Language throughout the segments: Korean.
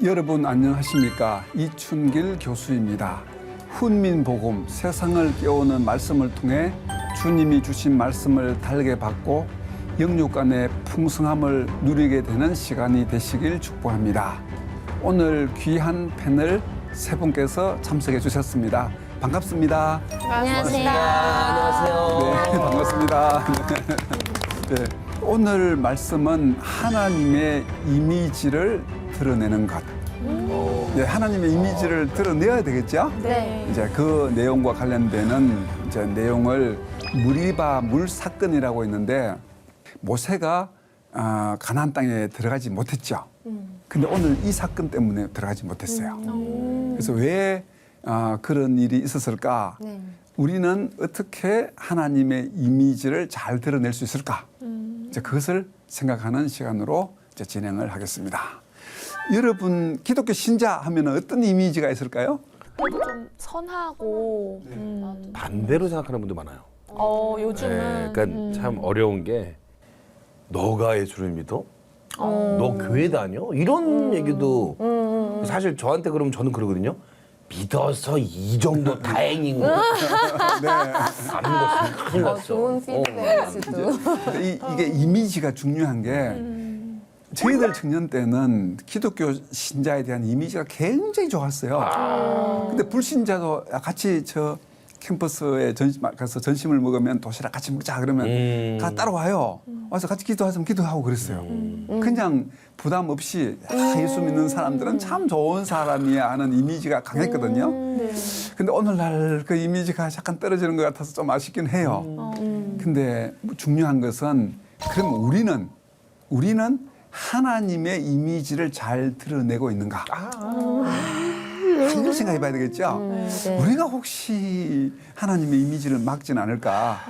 여러분 안녕하십니까? 이춘길 교수입니다. 훈민복음 세상을 깨우는 말씀을 통해 주님이 주신 말씀을 달게 받고 영육 간의 풍성함을 누리게 되는 시간이 되시길 축복합니다. 오늘 귀한 패널 세 분께서 참석해 주셨습니다. 반갑습니다. 안녕하세요. 안녕하세요. 네, 반갑습니다. 네, 오늘 말씀은 하나님의 이미지를 드러내는 것. 네, 하나님의 이미지를 드러내야 되겠죠? 네. 이제 그 내용과 관련되는 이제 내용을 무리바 물 사건이라고 있는데 모세가 가나안 땅에 들어가지 못했죠. 근데 오늘 이 사건 때문에 들어가지 못했어요. 그래서 왜 그런 일이 있었을까? 네. 우리는 어떻게 하나님의 이미지를 잘 드러낼 수 있을까? 이제 그것을 생각하는 시간으로 이제 진행을 하겠습니다. 여러분 기독교 신자 하면 어떤 이미지가 있을까요? 그래도 좀 선하고 반대로 생각하는 분도 많아요. 요즘은 그러니까 참 어려운 게 너가 예수를 믿어? 너 교회 다녀? 이런 얘기도 사실 저한테 그러면 저는 그러거든요. 믿어서 이 정도 다행인 거. 네. 안 믿었으면 큰일 났어. 좋은 피드백일 수도. 근데 이게 이미지가 중요한 게 저희들 청년 때는 기독교 신자에 대한 이미지가 굉장히 좋았어요. 근데 불신자도 같이 저 캠퍼스에 가서 전심을 먹으면 도시락 같이 먹자 그러면 다 따라와요. 와서 같이 기도하면 기도하고 그랬어요. 그냥 부담 없이 예수 믿는 사람들은 참 좋은 사람이야 하는 이미지가 강했거든요. 근데 오늘날 그 이미지가 약간 떨어지는 것 같아서 좀 아쉽긴 해요. 근데 중요한 것은 그럼 우리는 하나님의 이미지를 잘 드러내고 있는가? 한번 생각해 봐야 되겠죠? 네. 우리가 혹시 하나님의 이미지를 막진 않을까?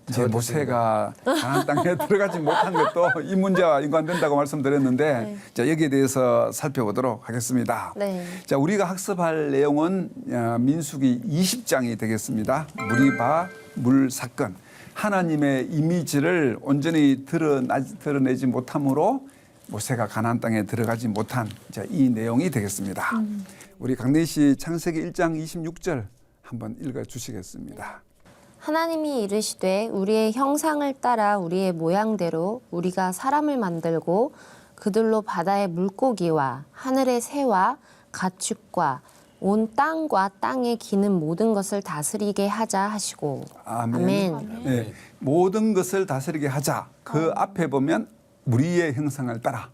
이제 모세가 가나안 땅에 들어가지 못한 것도 이 문제와 연관된다고 말씀드렸는데 자, 여기에 대해서 살펴보도록 하겠습니다. 네. 자, 우리가 학습할 내용은 민수기 20장이 되겠습니다. 무리바 물 사건. 하나님의 이미지를 온전히 드러내지 못함으로 모세가 가나안 땅에 들어가지 못한 이 내용이 되겠습니다. 우리 강내시 창세기 1장 26절 한번 읽어 주시겠습니다. 하나님이 이르시되 우리의 형상을 따라 우리의 모양대로 우리가 사람을 만들고 그들로 바다의 물고기와 하늘의 새와 가축과 온 땅과 땅에 기는 모든 것을 다스리게 하자 하시고 아멘. 네, 모든 것을 다스리게 하자. 그 앞에 보면 우리의 형상을 따라.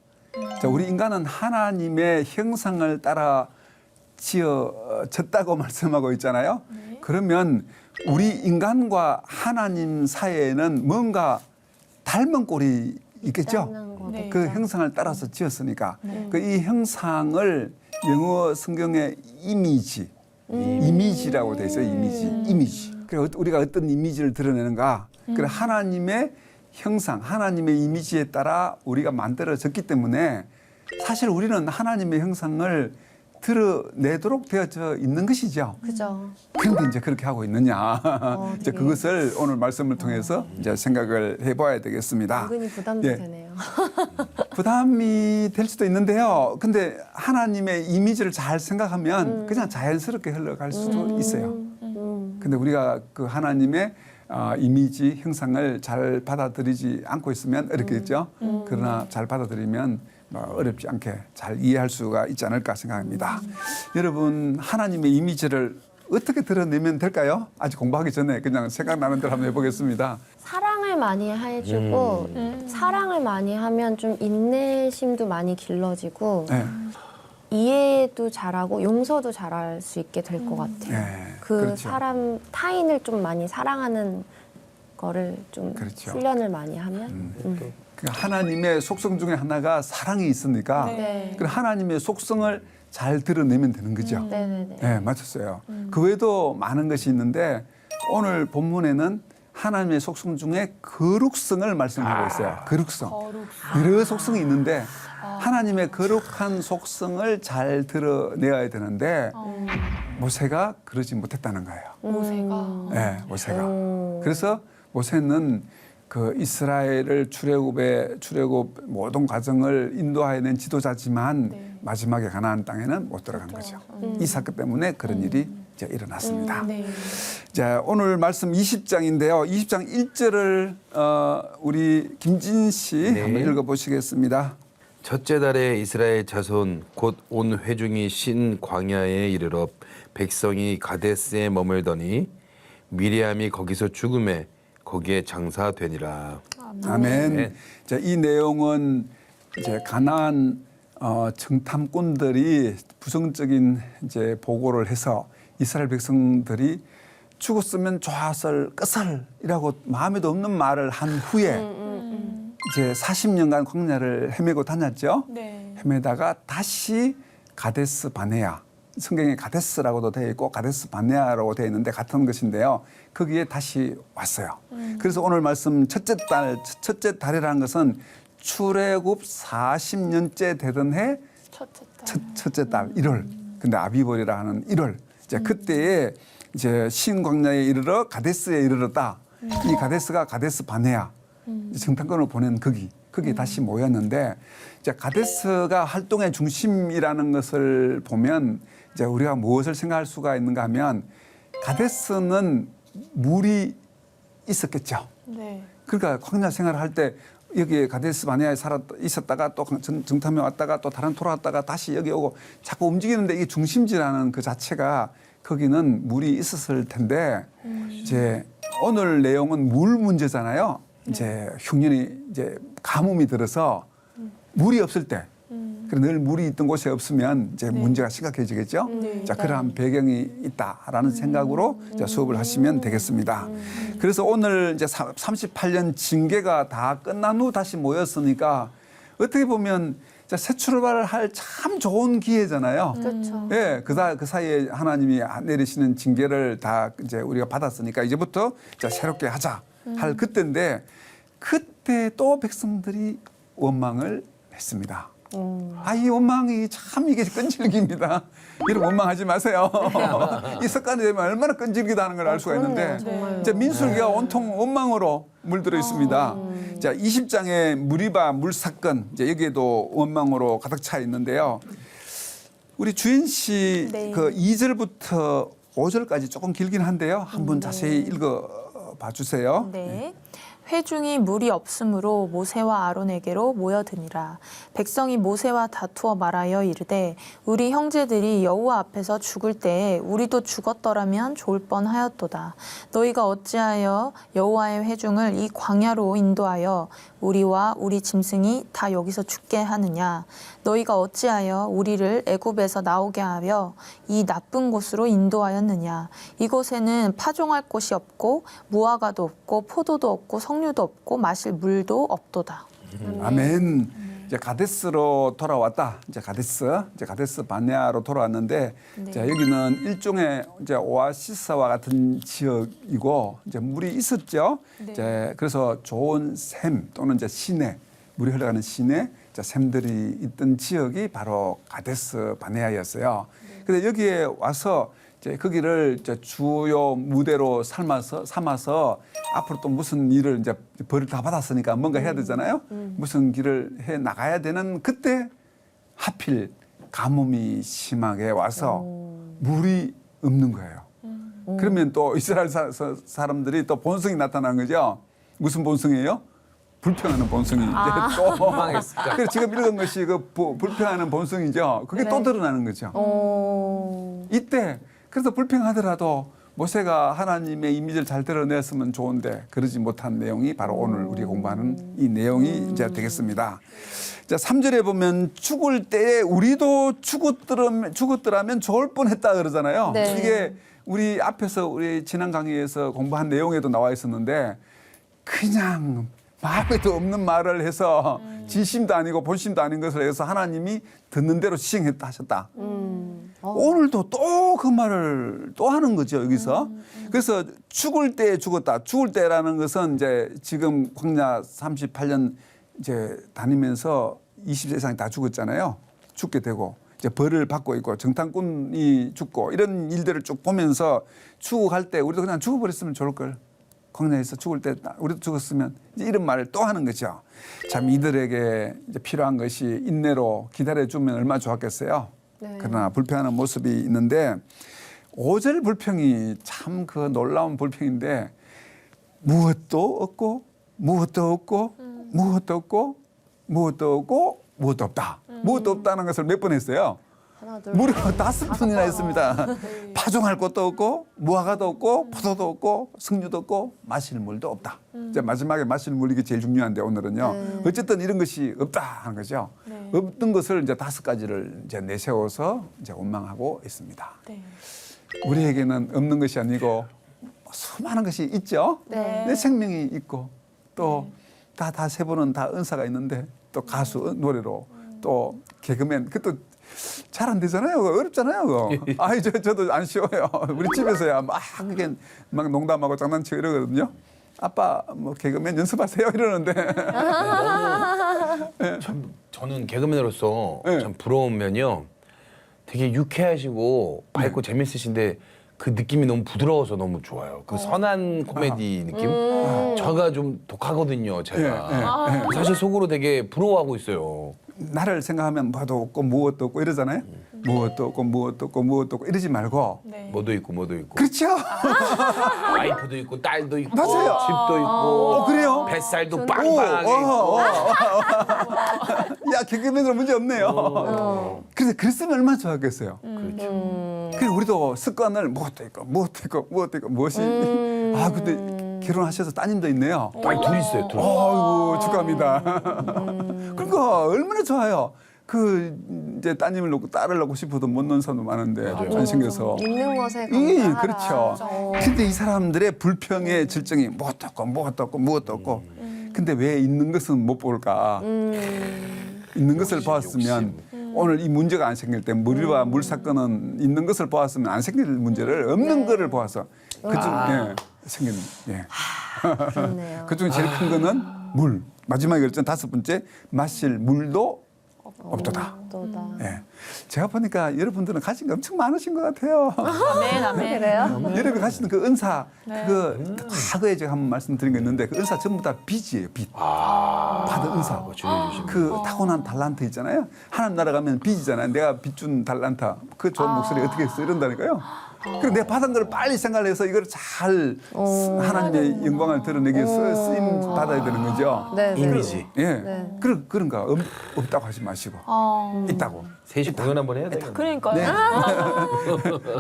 자, 우리 인간은 하나님의 형상을 따라 지어졌다고 말씀하고 있잖아요. 그러면 우리 인간과 하나님 사이에는 뭔가 닮은 꼴이 있겠죠. 네. 그 형상을 따라서 지었으니까 그 이 형상을 영어 성경에 이미지라고 돼 있어요. 이미지. 그래서 우리가 어떤 이미지를 드러내는가? 그래 하나님의 형상, 하나님의 이미지에 따라 우리가 만들어졌기 때문에 사실 우리는 하나님의 형상을 드러내도록 되어져 있는 것이죠. 그죠. 그런데 이제 그렇게 하고 있느냐? 이제 그것을 오늘 말씀을 통해서 이제 생각을 해봐야 되겠습니다. 은근히 부담도 예. 되네요. 부담이 될 수도 있는데요. 근데 하나님의 이미지를 잘 생각하면 그냥 자연스럽게 흘러갈 수도 있어요. 근데 우리가 그 하나님의 이미지, 형상을 잘 받아들이지 않고 있으면 어렵겠죠. 그러나 잘 받아들이면 어렵지 않게 잘 이해할 수가 있지 않을까 생각합니다. 여러분, 하나님의 이미지를 어떻게 드러내면 될까요? 아직 공부하기 전에 그냥 생각나는 대로 한번 해보겠습니다. 사랑을 많이 해주고 사랑을 많이 하면 좀 인내심도 많이 길러지고 네. 이해도 잘하고 용서도 잘할 수 있게 될 것 같아요. 네, 그 그렇죠. 사람 타인을 좀 많이 사랑하는 거를 좀 그렇죠. 훈련을 많이 하면 그 하나님의 속성 중에 하나가 사랑이 있으니까 네. 그 하나님의 속성을 잘 드러내면 되는 거죠. 네네네. 네, 맞췄어요. 그 외에도 많은 것이 있는데 오늘 본문에는 하나님의 속성 중에 거룩성을 말씀하고 있어요. 거룩성. 여러 속성이 있는데 하나님의 거룩한 속성을 잘 드러내야 되는데 모세가 그러지 못했다는 거예요. 모세가 네, 모세가. 그래서 모세는 그 이스라엘을 출애굽 모든 과정을 인도하여 낸 지도자지만 마지막에 가나안 땅에는 못 들어간 거죠. 이 사건 때문에 그런 일이 이제 일어났습니다. 네. 자, 오늘 말씀 20장인데요. 20장 1절을 우리 김진 씨 네. 한번 읽어보시겠습니다. 첫째 달에 이스라엘 자손 곧 온 회중이 신 광야에 이르러 백성이 가데스에 머물더니 미리암이 거기서 죽음에 거기에 장사되니라. 아멘. 네. 자, 이 내용은 이제 가나안 정탐꾼들이 부정적인 이제 보고를 해서 이스라엘 백성들이 죽었으면 좋았을 것을이라고 마음에도 없는 말을 한 후에 이제 40년간 광야를 헤매고 다녔죠. 네. 헤매다가 다시 가데스 바네아, 성경에 가데스라고도 되어 있고 가데스 바네아라고 되어 있는데 같은 것인데요. 거기에 다시 왔어요. 그래서 오늘 말씀 첫째 달이라는 것은 출애굽 40년째 되던 해 첫째 딸. 첫째 달 1월. 근데 아비벌이라 하는 1월. 이제 그때에 이제 신광야에 이르러 가데스에 이르렀다. 이 가데스가 가데스 바네아. 정탐꾼을 보낸 거기 다시 모였는데 이제 가데스가 활동의 중심이라는 것을 보면 이제 우리가 무엇을 생각할 수가 있는가 하면 가데스는 물이 있었겠죠. 네. 그러니까 광야 생활을 할 때 여기 가데스 바네아에 있었다가 또 정탐에 왔다가 또 다른 돌아왔다가 다시 여기 오고 자꾸 움직이는데 이게 중심지라는 그 자체가 거기는 물이 있었을 텐데 이제 오늘 내용은 물 문제잖아요. 이제 흉년이 이제 가뭄이 들어서 물이 없을 때, 늘 물이 있던 곳에 없으면 이제 문제가 심각해지겠죠. 네. 자, 그러한 배경이 있다라는 생각으로 이제 수업을 하시면 되겠습니다. 그래서 오늘 이제 38년 징계가 다 끝난 후 다시 모였으니까 어떻게 보면 새 출발을 할 참 좋은 기회잖아요. 그렇죠. 예, 그 사이에 하나님이 내리시는 징계를 다 이제 우리가 받았으니까 이제부터 자, 새롭게 하자 할 그때인데 그때 또 백성들이 원망을 했습니다. 이 원망이 참 이게 끈질깁니다. 여러분 원망하지 마세요. 이 습관이 되면 얼마나 끈질기다는 걸 알 수가 있는데 정말요. 이제 민수기가 온통 원망으로 물들어 있습니다. 자, 20장의 무리바 물 사건 이제 여기에도 원망으로 가득 차 있는데요. 우리 주인 씨 네. 그 2절부터 5절까지 조금 길긴 한데요. 한번 자세히 읽어 봐 주세요. 네. 회중이 물이 없으므로 모세와 아론에게로 모여드니라. 백성이 모세와 다투어 말하여 이르되 우리 형제들이 여호와 앞에서 죽을 때에 우리도 죽었더라면 좋을 뻔하였도다. 너희가 어찌하여 여호와의 회중을 이 광야로 인도하여 우리와 우리 짐승이 다 여기서 죽게 하느냐. 너희가 어찌하여 우리를 애굽에서 나오게 하여 이 나쁜 곳으로 인도하였느냐. 이곳에는 파종할 곳이 없고 무화과도 없고 포도도 없고 석류도 없고 마실 물도 없도다. 아멘. 이제 가데스로 돌아왔다. 이제 가데스 바네아로 돌아왔는데, 네. 자, 여기는 일종의 이제 오아시스와 같은 지역이고 이제 물이 있었죠. 네. 이제 그래서 좋은 샘 또는 이제 시내 물이 흘러가는 시내 샘들이 있던 지역이 바로 가데스 바네아였어요. 그런데 여기에 와서 이제 거기를 이제 주요 무대로 삼아서 앞으로 또 무슨 일을 이제 벌을 다 받았으니까 뭔가 해야 되잖아요. 무슨 길을 해 나가야 되는 그때 하필 가뭄이 심하게 와서 물이 없는 거예요. 그러면 또 이스라엘 사람들이 또 본성이 나타난 거죠. 무슨 본성이에요? 불평하는 본성이 이제 또 망했을까? 그래서 지금 읽은 것이 그 불평하는 본성이죠. 그게 또 드러나는 거죠. 이때 그래서 불평하더라도 모세가 하나님의 이미지를 잘 드러냈으면 좋은데 그러지 못한 내용이 바로 오늘 우리가 공부하는 이 내용이 이제 되겠습니다. 자, 3절에 보면 죽을 때에 우리도 죽었더라면 좋을 뻔했다 그러잖아요. 네. 이게 우리 앞에서 우리 지난 강의에서 공부한 내용에도 나와 있었는데 그냥 마음에도 없는 말을 해서 진심도 아니고 본심도 아닌 것을 해서 하나님이 듣는 대로 시행했다 하셨다. 오늘도 또 그 말을 또 하는 거죠, 여기서. 그래서 죽을 때에 죽었다. 죽을 때라는 것은 이제 지금 광야 38년 이제 다니면서 20세 이상이 다 죽었잖아요. 죽게 되고 이제 벌을 받고 있고 정탐꾼이 죽고 이런 일들을 쭉 보면서 죽어갈 때 우리도 그냥 죽어버렸으면 좋을 걸. 광야에서 죽을 때 우리도 죽었으면 이제 이런 말을 또 하는 거죠. 참 이들에게 이제 필요한 것이 인내로 기다려주면 얼마나 좋았겠어요. 그러나 불평하는 모습이 있는데 5절 불평이 참 그 놀라운 불평인데 무엇도 없고 무엇도 없고 무엇도 없고 무엇도 없고 무엇도 없다. 무엇도 없다는 것을 몇 번 했어요? 하나, 둘, 무려 5번이나 했습니다. 파종할 것도 없고 무화과도 없고 포도도 없고 석류도 없고 마실 물도 없다. 이제 마지막에 마실 물 이게 제일 중요한데 오늘은요. 어쨌든 이런 것이 없다 하는 거죠. 네. 없던 것을 이제 5가지를 이제 내세워서 이제 원망하고 있습니다. 네. 우리에게는 없는 것이 아니고 수많은 것이 있죠. 네. 내 생명이 있고 또 다 세 분은 다 은사가 있는데 또 가수 노래로 또 개그맨 그것도 잘 안 되잖아요. 그거 어렵잖아요. 그거. 아이 저도 안 쉬워요. 우리 집에서야 막 그게 막 농담하고 장난치고 이러거든요. 아빠 뭐 개그맨 연습하세요 이러는데 저는 개그맨으로서 네. 참 부러운 면이요. 되게 유쾌하시고 밝고 재밌으신데 그 느낌이 너무 부드러워서 너무 좋아요. 그 선한 코미디 느낌. 저가 좀 독하거든요. 제가 사실 속으로 되게 부러워하고 있어요. 나를 생각하면 뭐도 없고 무엇도 없고 이러잖아요. 무엇도 없고 무엇도 없고 무엇도 없고 이러지 말고 네. 뭐도 있고 뭐도 있고 그렇죠. 와이프도 있고 딸도 있고 맞아요. 집도 있고 그래요? 뱃살도 빵빵하게 있고 야 개그맨으로 문제 없네요. 그래서 그랬으면 얼마나 좋았겠어요. 그렇죠. 그래서 우리도 습관을 무엇도 있고 무엇도 있고 무엇도 있고 무엇이 아 근데 결혼하셔서 따님도 있네요. 아니 둘 있어요. 둘. 아이고 축하합니다. 그러니까 얼마나 좋아요. 그 이제 따님을 놓고 딸을 놓고 싶어도 못 놓는 사람도 많은데 안 생겨서. 있는 것에 예, 감사하라. 그렇죠. 근데 이 사람들의 불평의 질정이 무엇도 없고 무엇도 없고 무엇도 없고. 근데 왜 있는 것은 못 볼까? 있는 것을 보았으면 오늘 이 문제가 안 생길 때 물과 물 사건은 있는 것을 보았으면 안 생길 문제를 없는 거를 보아서 그중 예, 생기는 예. 그렇네요. 그중에 제일 큰 거는 물. 마지막에 그랬잖아요. 5번째 마실 물도 없도다. 또다. 예. 제가 보니까 여러분들은 가진 게 엄청 많으신 것 같아요. 아멘, 아멘. 그래요? 여러분이 가시는 그 은사, 네. 그거 과거에 제가 한번 말씀드린 거 있는데 그 은사 전부 다 빚이에요, 빚. 받은 은사. 그 타고난 달란트 있잖아요. 하나님 나라 가면 빚이잖아요. 내가 빚 준 달란트. 그 좋은 목소리 어떻게 했어? 이런다니까요. 그리고 내가 받은 걸 빨리 생각을 해서 이걸 잘 하나님의 영광을 드러내기 위해서 쓰임 받아야 되는 거죠. 네, 네. 이미지. 예. 그런가 없다고 하지 마시고 있다고. 셋이 공연 한번 해야 되겠네. 그러니까요.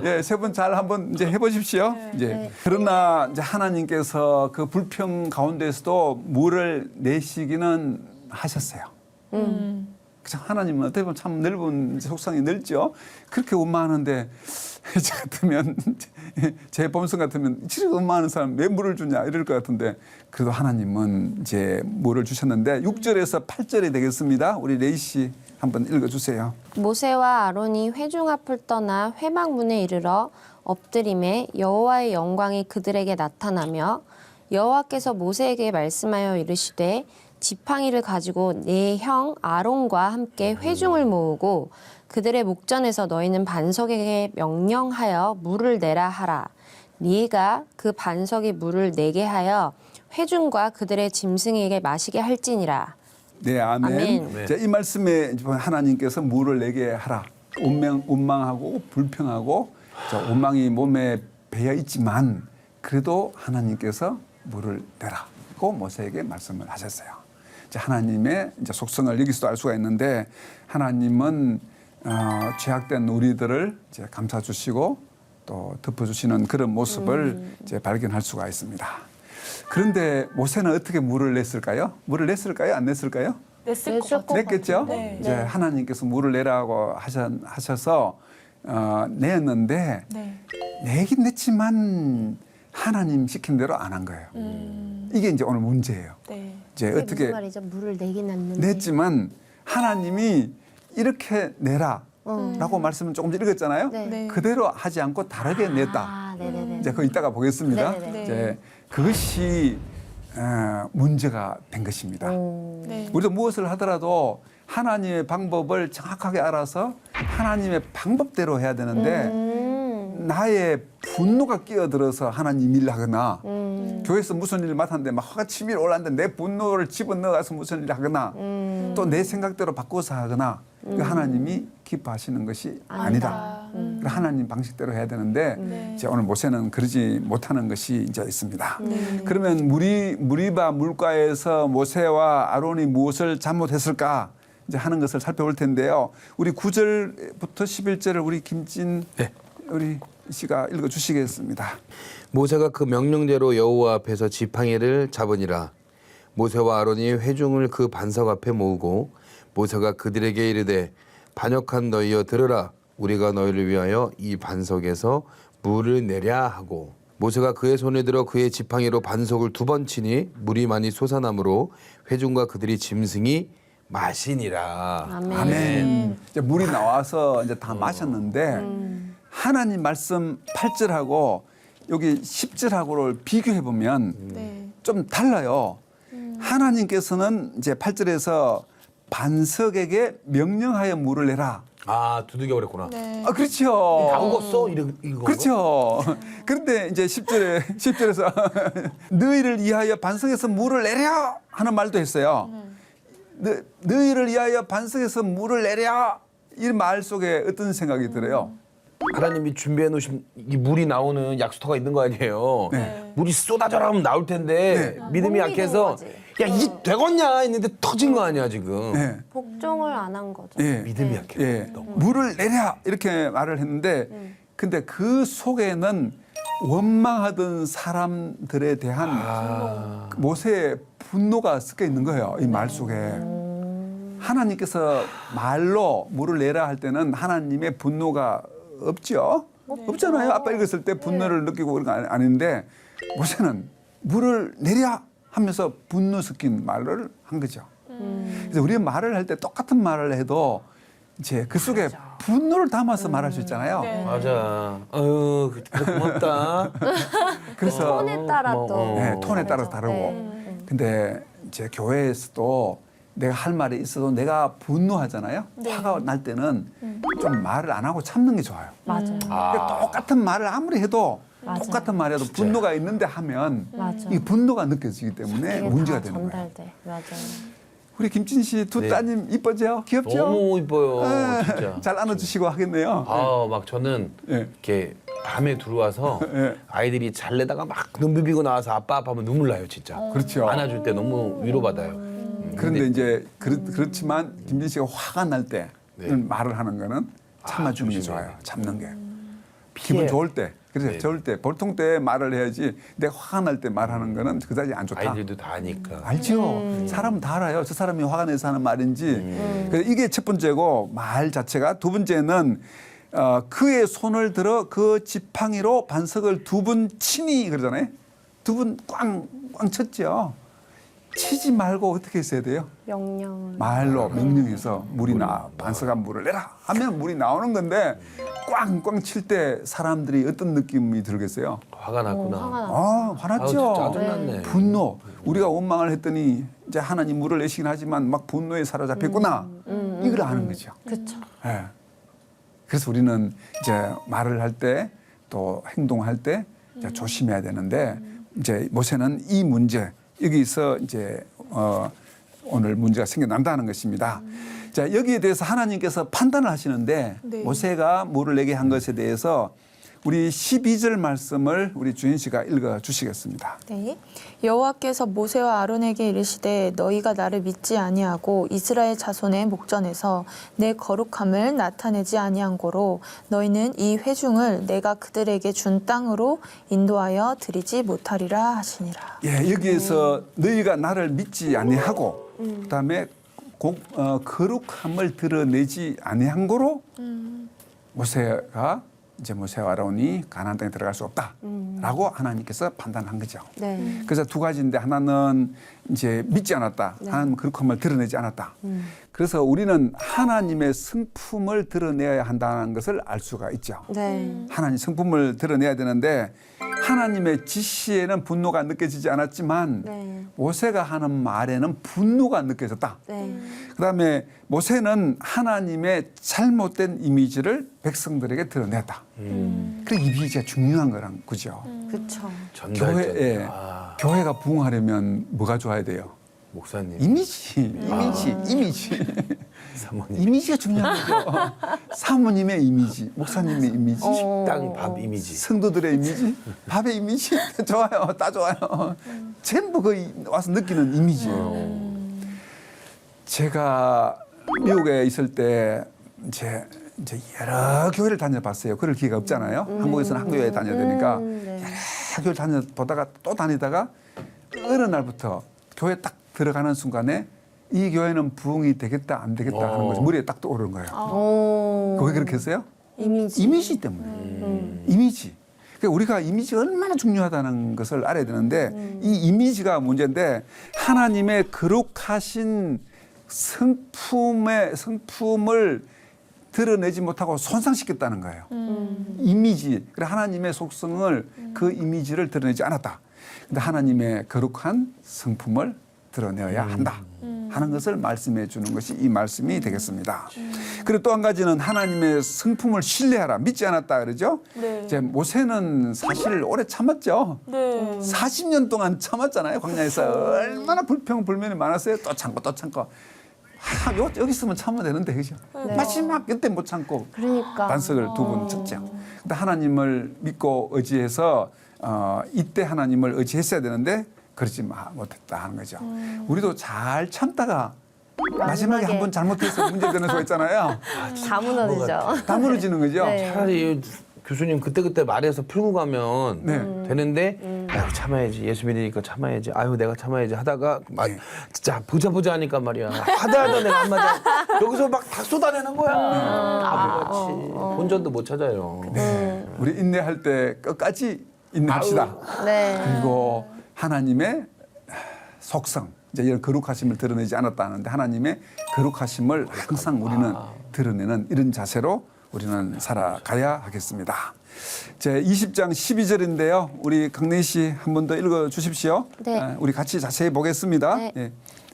예, 세 분 잘 한번 이제 해보십시오. 이제 그러나 이제 하나님께서 그 불평 가운데서도 물을 내시기는 하셨어요. 그죠? 하나님은 어떻게 보면 참 넓은 속상이 넓죠. 그렇게 원망하는데 저 같으면 제 범성 같으면 이렇게 원망하는 사람 왜 물을 주냐 이럴 것 같은데 그래도 하나님은 이제 물을 주셨는데 6절에서 8절이 되겠습니다. 우리 레이 씨 한번 읽어주세요. 모세와 아론이 회중 앞을 떠나 회막문에 이르러 엎드림에 여호와의 영광이 그들에게 나타나며 여호와께서 모세에게 말씀하여 이르시되 지팡이를 가지고 내 형 아론과 함께 회중을 모으고 그들의 목전에서 너희는 반석에게 명령하여 물을 내라 하라. 네가 그 반석이 물을 내게 하여 회중과 그들의 짐승에게 마시게 할지니라. 네, 아멘. 아멘. 자, 이 말씀에 하나님께서 물을 내게 하라. 원망하고 불평하고 원망이 몸에 배어 있지만 그래도 하나님께서 물을 내라고 모세에게 말씀을 하셨어요. 하나님의 이제 속성을 여기서도 알 수가 있는데 하나님은 죄악된 우리들을 이제 감싸 주시고 또 덮어 주시는 그런 모습을 이제 발견할 수가 있습니다. 그런데 모세는 어떻게 물을 냈을까요? 물을 냈을까요? 안 냈을까요? 냈을 것 같아요. 냈겠죠. 네. 이제 하나님께서 물을 내라고 하셔서 내었는데 네. 내긴 냈지만 하나님 시킨 대로 안 한 거예요. 이게 이제 오늘 문제예요. 네. 이제 그게 어떻게 무슨 말이죠? 물을 내긴 놨는데. 냈지만 하나님이 이렇게 내라라고 말씀을 조금 전에 읽었잖아요. 네. 네. 그대로 하지 않고 다르게 냈다. 아, 네네네. 이제 그거 이따가 보겠습니다. 네네네. 이제 그것이 문제가 된 것입니다. 네. 우리도 무엇을 하더라도 하나님의 방법을 정확하게 알아서 하나님의 방법대로 해야 되는데 나의 분노가 끼어들어서 하나님 일을 하거나 교회에서 무슨 일을 맡았는데 막 화가 치밀어 올랐는데 내 분노를 집어넣어서 무슨 일을 하거나 또 내 생각대로 바꿔서 하거나 그 하나님이 기뻐하시는 것이 아니다. 하나님 방식대로 해야 되는데 이제 오늘 모세는 그러지 못하는 것이 이제 있습니다. 그러면 무리바 물가에서 모세와 아론이 무엇을 잘못했을까 이제 하는 것을 살펴볼 텐데요. 우리 9절부터 11절을 우리 김진 우리 씨가 읽어 주시겠습니다. 모세가 그 명령대로 여호와 앞에서 지팡이를 잡으니라. 모세와 아론이 회중을 그 반석 앞에 모으고 모세가 그들에게 이르되 반역한 너희여 들으라. 우리가 너희를 위하여 이 반석에서 물을 내랴 하고 모세가 그의 손에 들어 그의 지팡이로 반석을 2번 치니 물이 많이 솟아나므로 회중과 그들이 짐승이 마시니라. 아멘. 이제 물이 나와서 이제 다 마셨는데 하나님 말씀 8절하고 여기 10절하고를 비교해 보면 좀 달라요. 하나님께서는 이제 8절에서 반석에게 명령하여 물을 내라. 아, 두들겨 버렸구나. 아, 그렇죠. 다 우겼어? 이거. 그렇죠. 그런데 이제 10절에서 너희를 위하여 반석에서 물을 내려 하는 말도 했어요. 너희를 위하여 반석에서 물을 내려 이 말 속에 어떤 생각이 들어요? 하나님이 준비해 놓으신 이 물이 나오는 약수터가 있는 거 아니에요. 네. 물이 쏟아져라 하면 나올 텐데 믿음이 못 약해서 믿은 거지. 야 이게 되겠냐 했는데 터진 거 아니야 지금. 네. 복종을 안 한 거죠. 예. 믿음이 약해. 예. 물을 내려 이렇게 말을 했는데 근데 그 속에는 원망하던 사람들에 대한 모세의 분노가 섞여 있는 거예요. 이 말 속에. 하나님께서 말로 물을 내라 할 때는 하나님의 분노가 없죠. 없잖아요. 아빠 읽었을 때 분노를 느끼고 그런 거 아닌데 모세는 물을 내려 하면서 분노 섞인 말을 한 거죠. 그래서 우리가 말을 할 때 똑같은 말을 해도 이제 그 속에 분노를 담아서 말할 수 있잖아요. 맞아. 아유 고맙다. 그래서 톤에 따라 또. 네, 톤에 따라서 다르고. 네. 근데 이제 교회에서도 내가 할 말이 있어도 내가 분노하잖아요. 화가 날 때는 좀 말을 안 하고 참는 게 좋아요. 맞아요. 그러니까 똑같은 말을 아무리 해도 맞아요. 똑같은 말이라도 분노가 있는데 하면 맞아. 이 분노가 느껴지기 때문에 이게 문제가 다 되는 거예요. 전달돼. 맞아요. 우리 김진 씨 두 네. 따님 이쁘죠? 귀엽죠? 너무 이뻐요 네, 진짜. 잘 안아주시고 하겠네요. 아 막 저는 예. 이렇게 밤에 들어와서 예. 아이들이 잘 내다가 막 눈 비비고 나와서 아빠 하면 눈물 나요 진짜. 그렇죠. 안아줄 때 너무 위로받아요. 그런데 이제 그렇지만 김진 씨가 화가 날 때 네. 말을 하는 거는 참아주는 게 조심해야 좋아요. 돼요. 참는 게. 피해. 기분 좋을 때. 그래서 네. 좋을 때 보통 때 말을 해야지 내가 화가 날 때 말하는 거는 그다지 안 좋다. 아이들도 다 아니까. 알죠. 사람은 다 알아요. 저 사람이 화가 내서 하는 말인지. 그래서 이게 첫 번째고 말 자체가 두 번째는 그의 손을 들어 그 지팡이로 반석을 2번 치니 그러잖아요. 2번 꽝꽝 쳤죠. 치지 말고 어떻게 했어야 돼요? 명령을. 말로 명령해서 물이 반석한 물을 내라 하면 물이 나오는 건데 꽝꽝 칠 때 사람들이 어떤 느낌이 들겠어요? 화가 났구나. 화가 나. 아, 화났죠. 아우, 짜증났네. 분노. 우리가 원망을 했더니 이제 하나님 물을 내시긴 하지만 막 분노에 사로잡혔구나. 이걸 아는 거죠. 그렇죠. 예. 그래서 우리는 이제 말을 할 때 또 행동할 때 이제 조심해야 되는데 이제 모세는 이 문제 여기서 이제 오늘 문제가 생겨난다는 것입니다. 자, 여기에 대해서 하나님께서 판단을 하시는데 네. 모세가 물을 내게 한 것에 대해서 우리 12절 말씀을 우리 주인 씨가 읽어 주시겠습니다. 네. 여호와께서 모세와 아론에게 이르시되 너희가 나를 믿지 아니하고 이스라엘 자손의 목전에서 내 거룩함을 나타내지 아니한 고로 너희는 이 회중을 내가 그들에게 준 땅으로 인도하여 드리지 못하리라 하시니라. 예, 여기에서 너희가 나를 믿지 아니하고 그다음에 거룩함을 드러내지 아니한 거로 모세와 아론이 가나안 땅에 들어갈 수 없다라고 하나님께서 판단한 거죠. 네. 그래서 두 가지인데 하나는 이제 믿지 않았다. 하나님은 거룩함을 드러내지 않았다. 그래서 우리는 하나님의 성품을 드러내야 한다는 것을 알 수가 있죠. 네. 하나님 성품을 드러내야 되는데 하나님의 지시에는 분노가 느껴지지 않았지만 네. 모세가 하는 말에는 분노가 느껴졌다. 네. 그다음에 모세는 하나님의 잘못된 이미지를 백성들에게 드러냈다. 그 이미지가 중요한 거란 거죠. 그렇죠. 전달자. 교회에 교회가 부흥하려면 뭐가 좋아야 돼요? 목사님. 이미지. 사모님. 이미지가 중요한 거죠. 사모님의 이미지, 목사님의 이미지, 식당 밥 이미지. 성도들의 이미지, 밥의 이미지 좋아요, 다 좋아요. 전부 그 와서 느끼는 이미지예요. 제가 미국에 있을 때 이제 여러 교회를 다녀봤어요. 그럴 기회가 없잖아요. 한국에서는 한 교회 다녀야 되니까 네. 여러 교회를 다녀보다가 또 다니다가 어느 날부터 교회 딱 들어가는 순간에 이 교회는 부흥이 되겠다 안 되겠다 하는 거죠. 머리에 딱 떠오르는 거예요. 오. 왜 그렇게 했어요? 이미지. 때문에. 이미지. 그러니까 우리가 이미지가 얼마나 중요하다는 것을 알아야 되는데 이 이미지가 문제인데 하나님의 거룩하신 성품을 드러내지 못하고 손상시켰다는 거예요. 이미지. 그래 하나님의 속성을 그 이미지를 드러내지 않았다. 근데 하나님의 거룩한 성품을 드러내어야 한다 하는 것을 말씀해 주는 것이 이 말씀이 되겠습니다. 그리고 또 한 가지는 하나님의 성품을 신뢰하라. 믿지 않았다 그러죠. 네. 이제 모세는 사실 오래 참았죠. 네. 40년 동안 참았잖아요. 광야에서 얼마나 불평불만이 많았어요. 또 참고. 여기 있으면 참아야 되는데 그죠? 마지막 그때 못 참고 그러니까. 반석을 두 번 쳤죠. 근데 하나님을 믿고 의지해서 이때 하나님을 의지했어야 되는데 그러지 못했다 하는 거죠. 우리도 잘 참다가 마지막에 한 번 잘못해서 문제되는 수가 있잖아요. 다 무너지죠. 다 무너지는 거죠. 네. 차라리 교수님 그때 말해서 풀고 가면 네. 되는데 아유 참아야지 예수 믿으니까 참아야지 아유 내가 참아야지 하다가 막 네. 진짜 보자 하니까 말이야 하다 내가 한마디 여기서 막 다 쏟아내는 거야 바보같이 본전도 못 찾아요. 네. 우리 인내할 때 끝까지 인내합시다. 네. 그리고 하나님의 속성, 이제 이런 거룩하심을 드러내지 않았다 하는데 하나님의 거룩하심을 항상 우리는 드러내는 이런 자세로 우리는 살아가야 하겠습니다. 제 20장 12절인데요. 우리 강래 씨 한 번 더 읽어 주십시오. 네. 우리 같이 자세히 보겠습니다. 네. 예.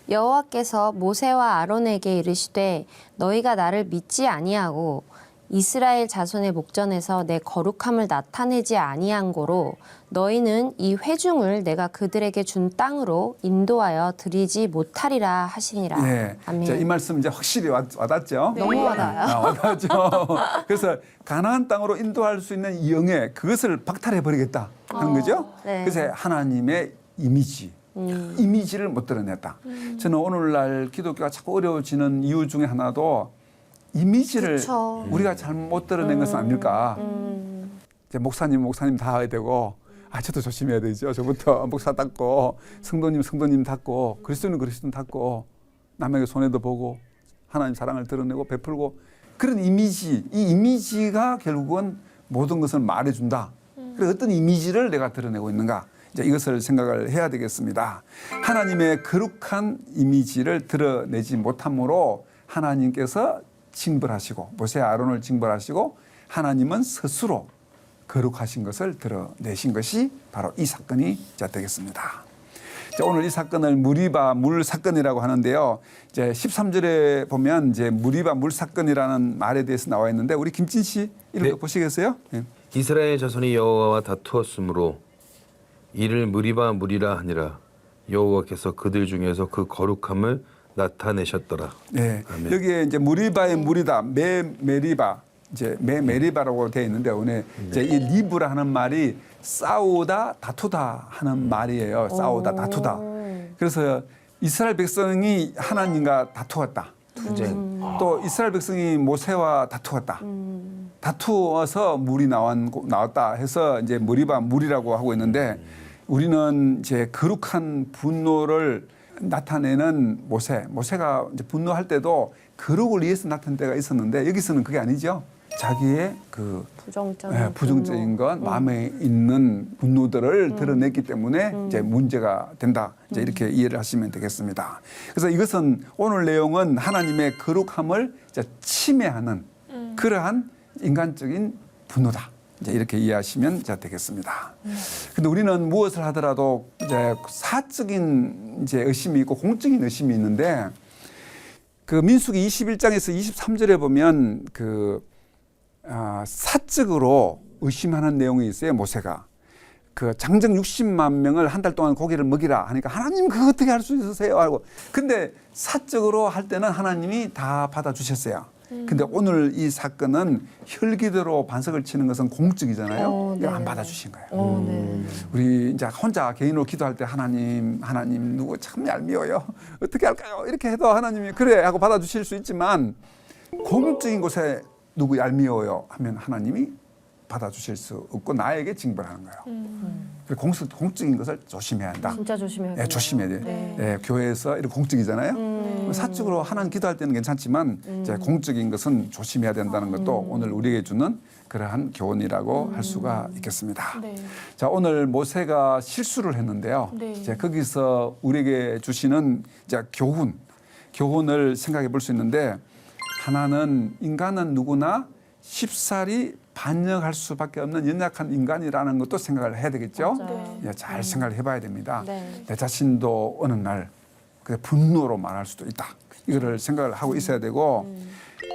여호와께서 모세와 아론에게 이르시되 너희가 나를 믿지 아니하고 이스라엘 자손의 목전에서 내 거룩함을 나타내지 아니한 고로 너희는 이 회중을 내가 그들에게 준 땅으로 인도하여 드리지 못하리라 하시니라. 예. 아멘. 자, 이 말씀 이제 확실히 와닿죠? 너무 와닿아요. 와닿죠. 그래서 가나안 땅으로 인도할 수 있는 이 영예 그것을 박탈해 버리겠다 하는 거죠. 네. 그래서 하나님의 이미지를 못 드러냈다. 저는 오늘날 기독교가 자꾸 어려워지는 이유 중에 하나도 이미지를 그쵸. 우리가 잘못 드러낸 것은 아닐까. 이제 목사님 다 해야 되고 저도 조심해야 되죠. 저부터 목사 닦고 성도님 닦고 그리스도인 닦고 남에게 손해도 보고 하나님 사랑을 드러내고 베풀고 그런 이미지, 이 이미지가 결국은 모든 것을 말해준다. 그래서 어떤 이미지를 내가 드러내고 있는가. 이제 이것을 생각을 해야 되겠습니다. 하나님의 거룩한 이미지를 드러내지 못함으로 하나님께서 징벌하시고 모세와 아론을 징벌하시고 하나님은 스스로 거룩하신 것을 드러내신 것이 바로 이 사건이 되겠습니다. 자, 오늘 이 사건을 무리바 물 사건이라고 하는데요. 이제 13절에 보면 이제 무리바 물 사건이라는 말에 대해서 나와 있는데 우리 김진 씨 읽어 보시겠어요? 네. 이스라엘 자손이 여호와와 다투었으므로 이를 무리바 무리라 하니라 여호와께서 그들 중에서 그 거룩함을 나타내셨더라. 네. 아멘. 여기에 이제 무리바의 무리다 메리바 이제 메리바라고 되어 있는데 오늘 이제 이 리브라 하는 말이 싸우다 다투다 하는 말이에요. 싸우다 다투다. 그래서 이스라엘 백성이 하나님과 다투었다. 투쟁. 또 이스라엘 백성이 모세와 다투었다. 다투어서 물이 나왔다 해서 이제 무리바 물이라고 하고 있는데 우리는 이제 거룩한 분노를 나타내는 모세가 이제 분노할 때도 거룩을 위해서 나타낸 때가 있었는데 여기서는 그게 아니죠. 자기의 그 부정적인 것, 마음에 있는 분노들을 드러냈기 때문에 이제 문제가 된다. 이제 이렇게 이해를 하시면 되겠습니다. 그래서 이것은 오늘 내용은 하나님의 거룩함을 이제 침해하는 그러한 인간적인 분노다. 이제 이렇게 이해하시면 이제 되겠습니다. 근데 우리는 무엇을 하더라도 이제 사적인 이제 의심이 있고 공적인 의심이 있는데 그 민수기 21장에서 23절에 보면 사적으로 의심하는 내용이 있어요. 모세가 그 장정 60만 명을 한 달 동안 고기를 먹이라 하니까 하나님 그거 어떻게 할 수 있으세요? 하고 근데 사적으로 할 때는 하나님이 다 받아주셨어요. 근데 오늘 이 사건은 혈기대로 반석을 치는 것은 공적이잖아요. 이거 안 받아주신 거예요. 우리 이제 혼자 개인으로 기도할 때 하나님 누구 참 얄미워요. 어떻게 할까요? 이렇게 해도 하나님이 그래 하고 받아주실 수 있지만 공적인 곳에 누구 얄미워요 하면 하나님이 받아주실 수 없고 나에게 징벌하는 거예요. 그래서 공적인 것을 조심해야 한다. 진짜 조심해야겠네요. 네, 조심해야 돼요. 네, 교회에서 이렇게 공적이잖아요. 사적으로 하나님 기도할 때는 괜찮지만 이제 공적인 것은 조심해야 된다는 것도 오늘 우리에게 주는 그러한 교훈이라고 할 수가 있겠습니다. 네. 자, 오늘 모세가 실수를 했는데요. 네. 이제 거기서 우리에게 주시는 이제 교훈을 생각해 볼 수 있는데 하나는 인간은 누구나 쉽사리 반역할 수밖에 없는 연약한 인간이라는 것도 생각을 해야 되겠죠. 맞아요. 예, 잘 생각을 해봐야 됩니다. 네. 내 자신도 어느 날 분노로 말할 수도 있다. 이거를 생각을 하고 있어야 되고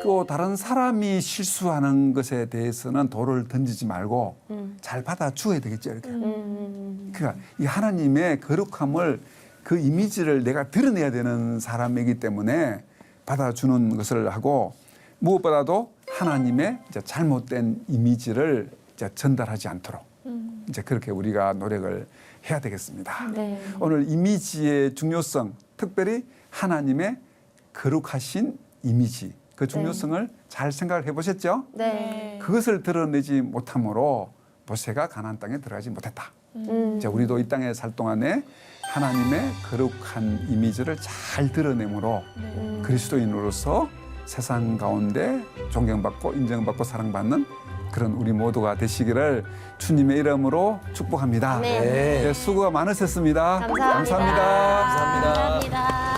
또 다른 사람이 실수하는 것에 대해서는 돌을 던지지 말고 잘 받아주어야 되겠죠. 이렇게. 그러니까 이 하나님의 거룩함을 그 이미지를 내가 드러내야 되는 사람이기 때문에 받아주는 것을 하고 무엇보다도 하나님의 이제 잘못된 이미지를 이제 전달하지 않도록 이제 그렇게 우리가 노력을 해야 되겠습니다. 네. 오늘 이미지의 중요성, 특별히 하나님의 거룩하신 이미지, 그 중요성을 잘 생각을 해보셨죠? 네. 그것을 드러내지 못함으로 모세가 가나안 땅에 들어가지 못했다. 이제 우리도 이 땅에 살 동안에 하나님의 거룩한 이미지를 잘 드러내므로 그리스도인으로서 세상 가운데 존경받고 인정받고 사랑받는 그런 우리 모두가 되시기를 주님의 이름으로 축복합니다. 네. 네, 수고가 많으셨습니다. 감사합니다. 감사합니다. 감사합니다. 감사합니다.